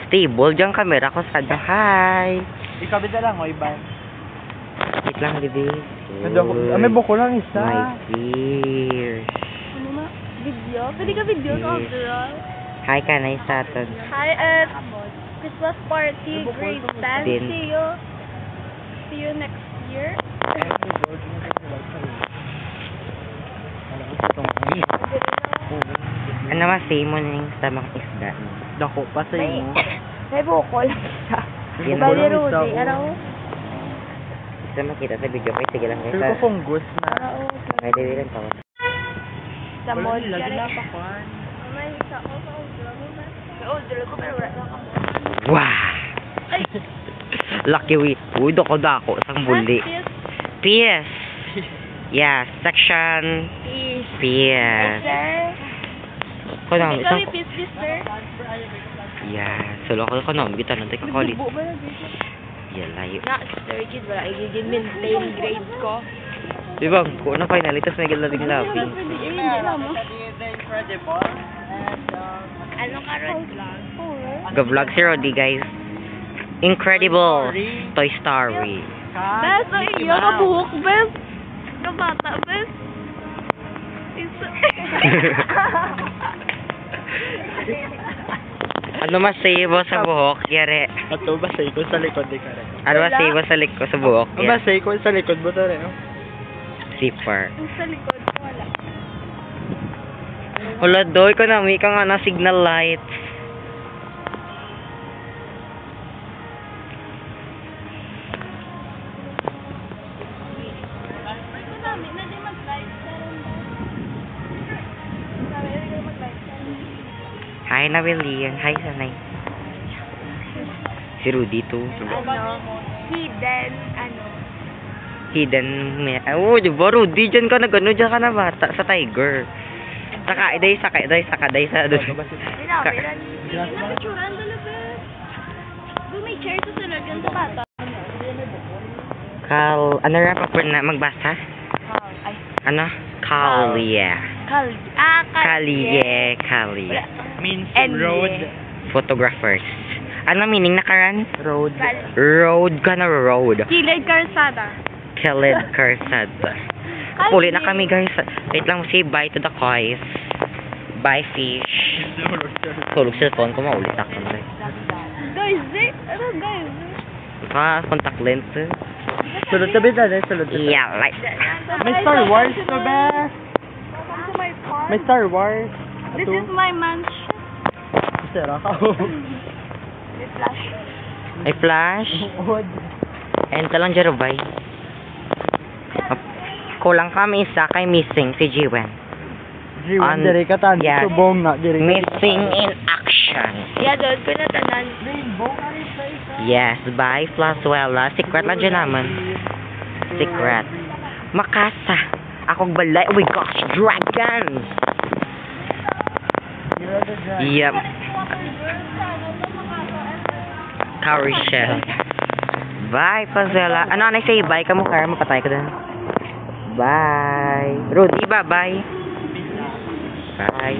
stable dyan camera ko sa hi. Ikabit na lang, o iba. Wait lang, baby. May buko lang isa. My fears. Ano na? Video? Pwede ka video sa overall? Hi ka na sa atin. Hi at Christmas party, grade 10. Din. See you next year. Ano masay mo na yung tamang isda? Dako pa sa inyo. May bukol siya. Yan Bali mo. Rudy, ano? Isa makita sa video ko. Sige lang. Pero ko fungus na. May dewi lang tawag. Sa mod. Lagi na pa kwan. May isa ko sa odra mo ba? Sa odra ko pero wala ka mo. Wow! Lucky wait. Uy, dako-dako. Isang buli. PS. Yeah, section. PS. Sir? Konami, Ikaw isang... yung peace, sir? Yeah, solo ko konami. Kita natin kakolit. Nagdubo ba na dito? Yeah, layo. Na, sir, kid, wala igigin maintain grades ko. Diba, kung na finally, tapos may galaring labing. Ano ka ron vlog? Ga-vlog si Roddy, guys. Incredible Toy Story. Bes, ang iyo ka buhok, bes. Kabata, bes. Isa. Ano masay mo sa buhok, Yare? Ato, basay ko sa likod di ka rin. Ano masay mo sa likod sa buhok, Yare? Basay ko sa likod mo to rin. Zipper. Ang sa likod, wala. Wala doy ko na, may ka nga na signal light. Hi na William. Hi sanay. Si Rudy to. Hidden, Hidden me. Oh, di ba Rudy? Diyan ka na gano'n. Diyan ka na bata. Sa Tiger. Saka, day sa doon. Pinawiran. Napicturan talaga. Doon may chair sa sunod yun sa bata. Ano rap ako na magbasa? Ay. Ano? Kalia. Kalye. Kalia. Means And road. Photographers. Ano meaning nakaran? Road. Road ka na road. Kilid Karsada. Khaled Karsada. Uli na kami guys. Wait lang, say bye to the kois. Bye fish. Tulog cellphone ko, maulit ako. Guys, ano guys? Contact lens. Sulod ka bida rin, sulod ka. Yeah, like. May Star Wars na ba? Welcome to my farm. May Star Wars. This is my mansion. Sira ka. May flash. Ay flash. And talang jarubay. Kulang kami isa kay missing si Jiwen. Jiwan, diri ka tan. Yeah. Subong na, diri. Missing in action. Yeah, doon ko na tanan. Yes, bye Flasuela. Secret lang dyan naman. Secret. Makasa. Akong balay. Oh my gosh, dragons! Yep. Cowrie shell. Bye, Flasuela. Ano, say bye ka mo, Kara? Mapatay ka din. Bye. Rudy, bye-bye. Bye.